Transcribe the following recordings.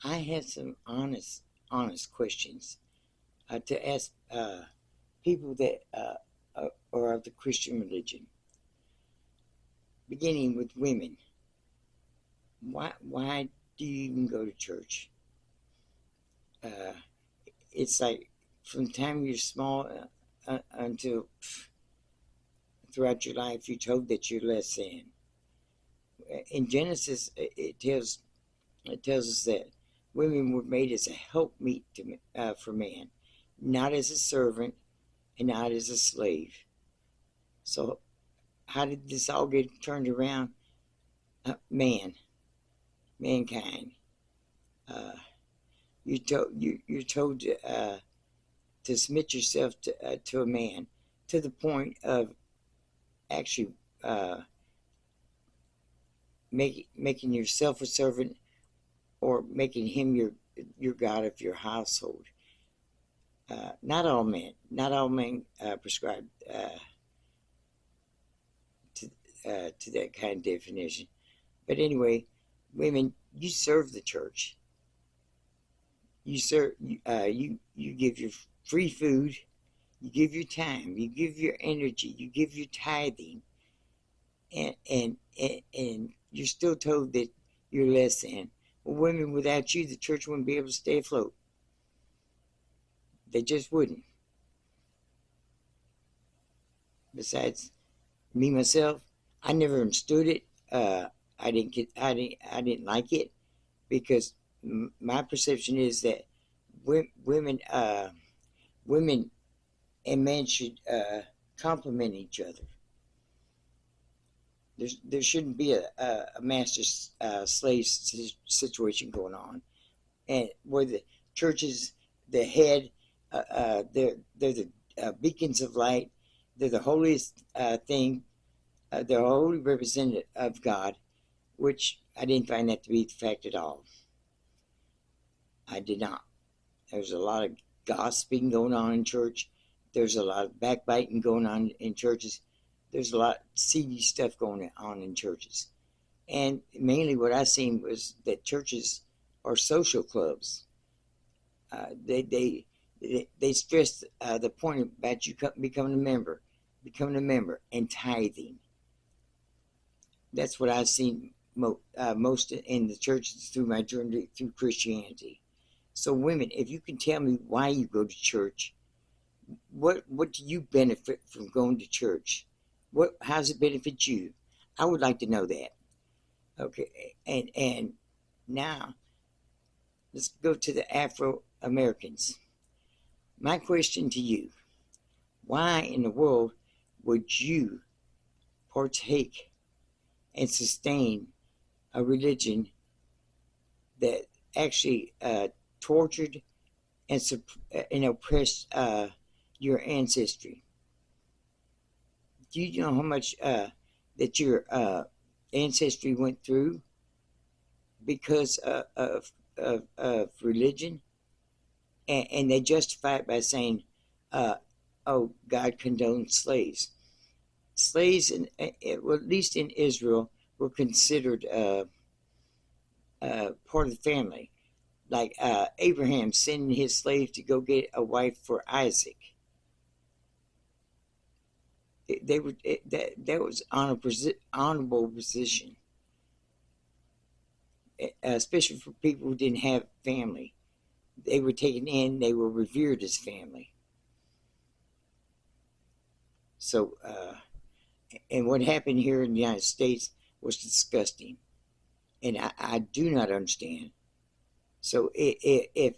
I had some honest questions to ask people that are of the Christian religion, beginning with women. Why do you even go to church? Uh, it's like from the time you're small until throughout your life, you're told that you're less than. In Genesis, it tells us that women were made as a helpmeet for man, not as a servant and not as a slave. So, how did this all get turned around? Mankind. Uh, you're told to submit yourself to a man, to the point of actually uh, making yourself a servant, or making him your god of your household. Not all men prescribe to to that kind of definition. But anyway, women, you serve the church. You give your free food. You give your time. You give your energy. You give your tithing, and you're still told that you're less than. Well, women, without you, the church wouldn't be able to stay afloat. They just wouldn't. Besides, me myself, I never understood it. I didn't like it, because my perception is that women women and men should complement each other. There shouldn't be a master slave situation going on, and where the church is the head. They're the beacons of light. They're the holiest thing. They're a holy representative of God, which I didn't find that to be the fact at all. I did not. There's a lot of gossiping going on in church. There's a lot of backbiting going on in churches. There's a lot of seedy stuff going on in churches. And mainly what I seen was that churches are social clubs. They stress the point about you becoming a member, and tithing. That's what I've seen most in the churches through my journey through Christianity. So, women, if you can tell me why you go to church, what do you benefit from going to church? How does it benefit you? I would like to know that. Okay, and now let's go to the Afro Americans. My question to you: why in the world would you partake and sustain a religion that actually tortured and oppressed your ancestry? Do you know how much that your ancestry went through because of religion? And they justify it by saying, uh, "Oh, God condoned slaves." Slaves, well, at least in Israel, were considered part of the family. Like Abraham sending his slave to go get a wife for Isaac. They were that was honorable position, especially for people who didn't have family. They were taken in. They were revered as family. So, and what happened here in the United States was disgusting, and I do not understand. So, if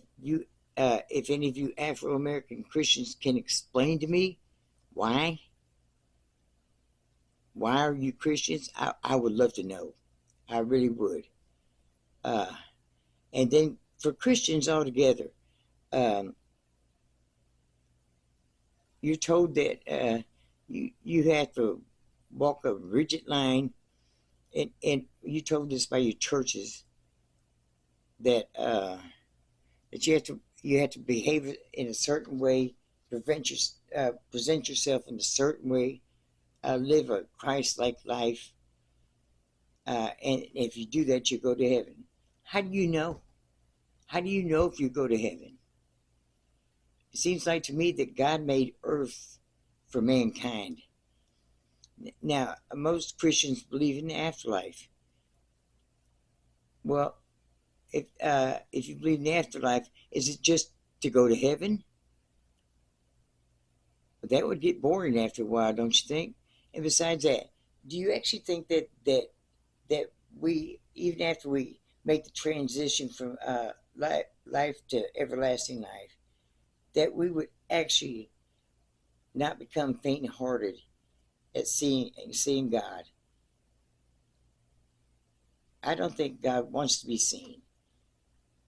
any of you Afro American Christians can explain to me why are you Christians, I would love to know. I really would. Uh, and then for Christians altogether, um, you're told that you have to walk a rigid line, and you told this by your churches that you have to behave in a certain way, present yourself in a certain way, live a Christ-like life, and if you do that, you go to heaven. How do you know? How do you know if you go to heaven? It seems like to me that God made earth for mankind. Now, most Christians believe in the afterlife. Well, if you believe in the afterlife, is it just to go to heaven? But that would get boring after a while, don't you think? And besides that, do you actually think that we, even after we make the transition from life to everlasting life, that we would actually not become faint-hearted at seeing God? I don't think God wants to be seen.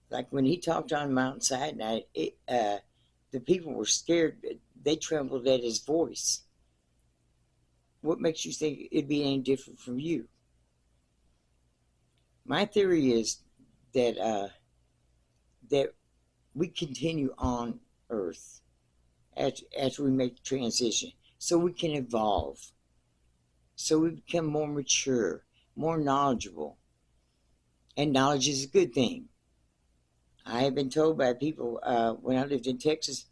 Like when he talked on Mount Sinai, the people were scared. They trembled at his voice. What makes you think it'd be any different from you? My theory is that that we continue on Earth as we make the transition, so we can evolve, so we become more mature, more knowledgeable, and knowledge is a good thing. I have been told by people when I lived in Texas,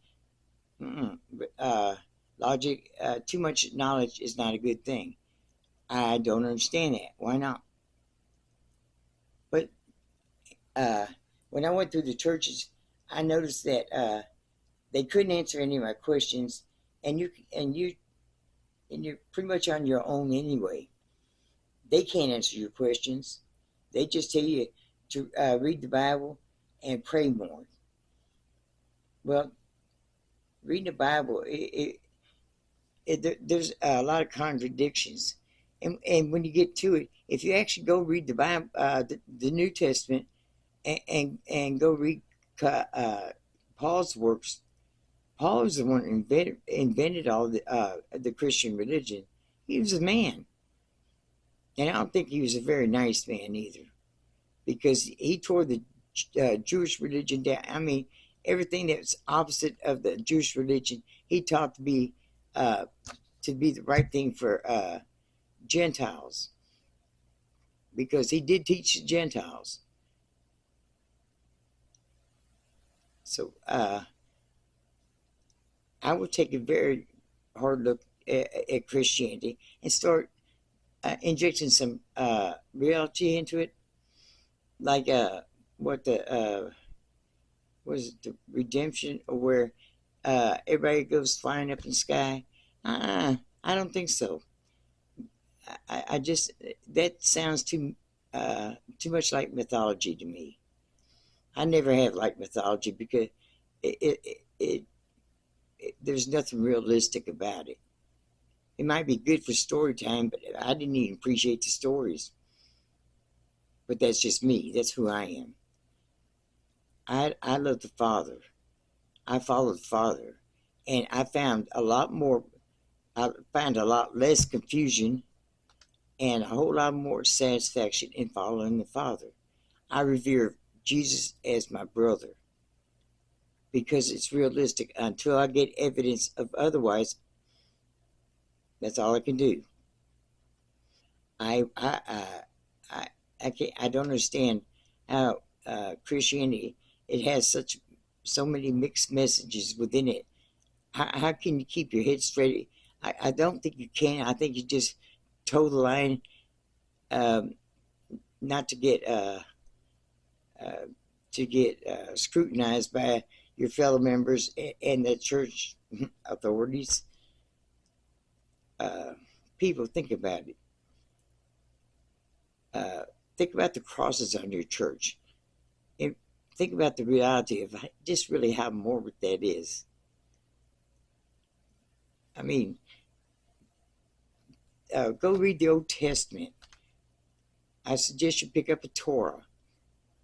uh, logic, too much knowledge is not a good thing. I don't understand that. Why not? But uh, when I went through the churches, I noticed that they couldn't answer any of my questions, and you're pretty much on your own anyway. They can't answer your questions. They just tell you to read the Bible and pray more. Well, reading the Bible, there's a lot of contradictions, and when you get to it, if you actually go read the Bible, the New Testament, and go read uh, Paul's works. Paul was the one who invented all the Christian religion. He was a man, and I don't think he was a very nice man either, because he tore the Jewish religion down. I mean, everything that's opposite of the Jewish religion, he taught uh, to be the right thing for Gentiles, because he did teach the Gentiles. So I would take a very hard look at Christianity and start injecting some reality into it, like what the was it, the redemption, or where everybody goes flying up in the sky. I don't think so. I just, that sounds too much like mythology to me. I never have liked mythology because it, it, it, there's nothing realistic about it. It might be good for story time, but I didn't even appreciate the stories. But that's just me. That's who I am. I love the Father. I follow the Father, and I found a lot more. I found a lot less confusion and a whole lot more satisfaction in following the Father. I revere Jesus as my brother because it's realistic. Until I get evidence of otherwise, that's all I can do. I I I I can't. I don't understand how Christianity, it has so many mixed messages within it. How can you keep your head straight? I don't think you can. I think you just toe the line, um, not uh, to get scrutinized by your fellow members and the church authorities. Uh, People, think about it. Uh, think about the crosses on your church, and think about the reality of just really how morbid that is. I mean, go read the Old Testament. I suggest you pick up a Torah.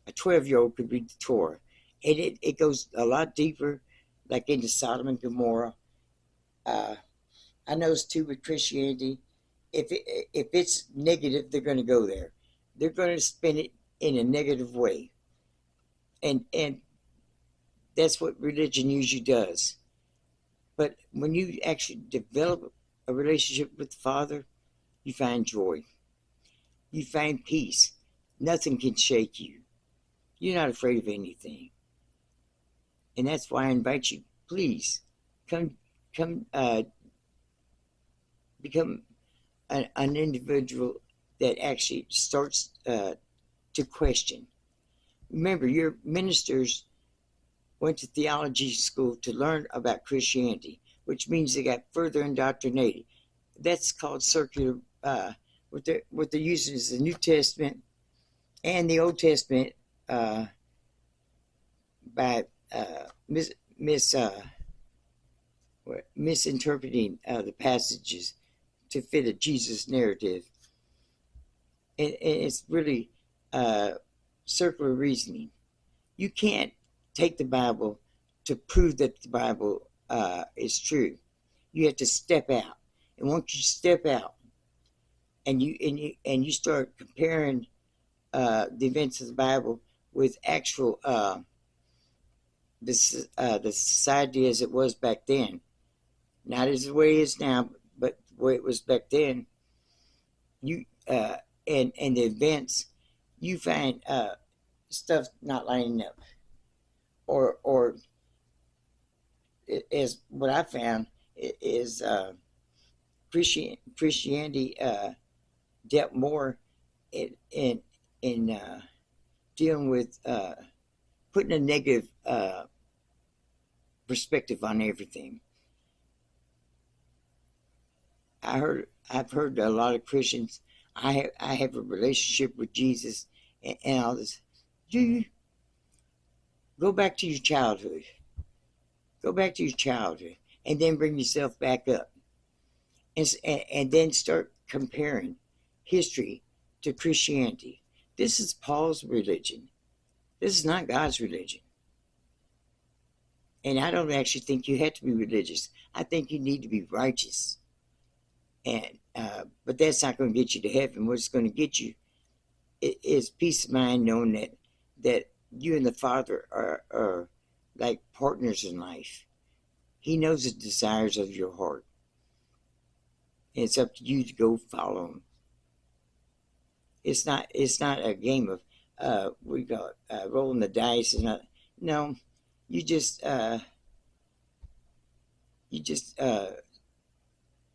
A 12-year-old could read the Torah. And it goes a lot deeper, like into Sodom and Gomorrah. Uh, I noticed too with Christianity, if it's negative, they're going to go there. They're going to spin it in a negative way. And that's what religion usually does. But when you actually develop a relationship with the Father, you find joy. You find peace. Nothing can shake you. You're not afraid of anything. And that's why I invite you, please come, come, become an individual that actually starts to question. Remember, your ministers went to theology school to learn about Christianity, which means they got further indoctrinated. That's called circular. What they're using is the New Testament and the Old Testament by mis, mis misinterpreting the passages to fit a Jesus narrative, and it's really circular reasoning. You can't take the Bible to prove that the Bible is true. You have to step out, and once you step out, and you start comparing the events of the Bible with actual the society as it was back then, not as the way it is now, but the way it was back then. You and the events, you find stuff not lining up, or is what I found is Christianity dealt more in dealing with putting a negative perspective on everything. I've heard a lot of Christians. I have a relationship with Jesus and all this. Do you go back to your childhood? Go back to your childhood, and then bring yourself back up, and then start comparing history to Christianity. This is Paul's religion. This is not God's religion. And I don't actually think you have to be religious. I think you need to be righteous. And but that's not going to get you to heaven. What's going to get you is peace of mind, knowing that you and the Father are like partners in life. He knows the desires of your heart. And it's up to you to go follow him. It's not a game of we call it rolling the dice. It's not. No, you just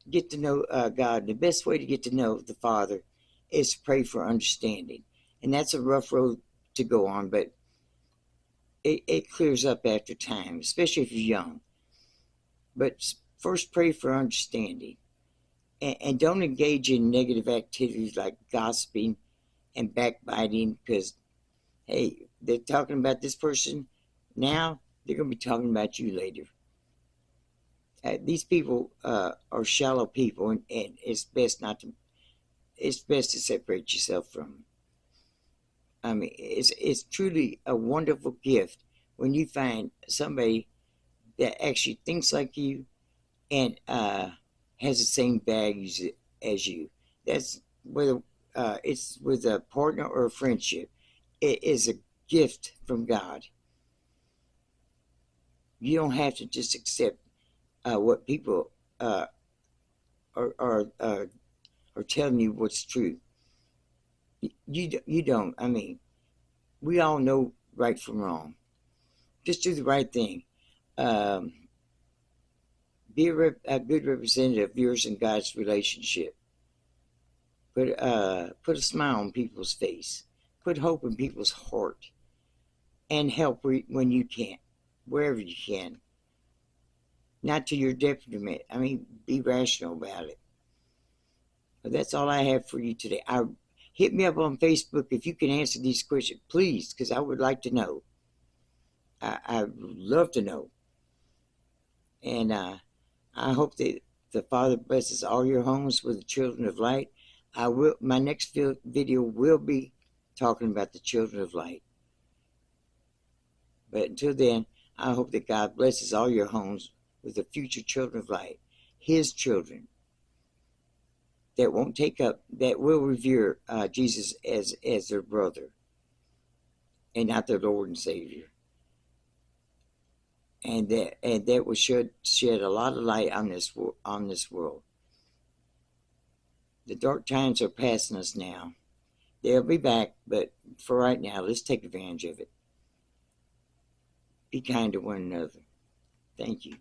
get to know God. The best way to get to know the Father is to pray for understanding, and that's a rough road to go on, but it clears up after time, especially if you're young. But first, pray for understanding, and don't engage in negative activities like gossiping and backbiting, because hey, they're talking about this person now, they're going to be talking about you later. These people are shallow people, and it's best to separate yourself from them. I mean, it's truly a wonderful gift when you find somebody that actually thinks like you and has the same values as you. That's whether it's with a partner or a friendship. It is a gift from God. You don't have to just accept what people are telling you what's true. You don't. I mean, we all know right from wrong. Just do the right thing. Be a good representative of yours and God's relationship. Put a smile on people's face. Put hope in people's heart. And help when you can, wherever you can. Not to your detriment. I mean, be rational about it. But that's all I have for you today. Hit me up on Facebook if you can answer these questions, please, because I would like to know. I would love to know. And I hope that the Father blesses all your homes with the children of light. My next video will be talking about the children of light. But until then, I hope that God blesses all your homes with the future children of light, his children, that will revere Jesus as their brother and not their Lord and Savior. And that will shed a lot of light on this world. The dark times are passing us now. They'll be back, but for right now, let's take advantage of it. Be kind to one another. Thank you.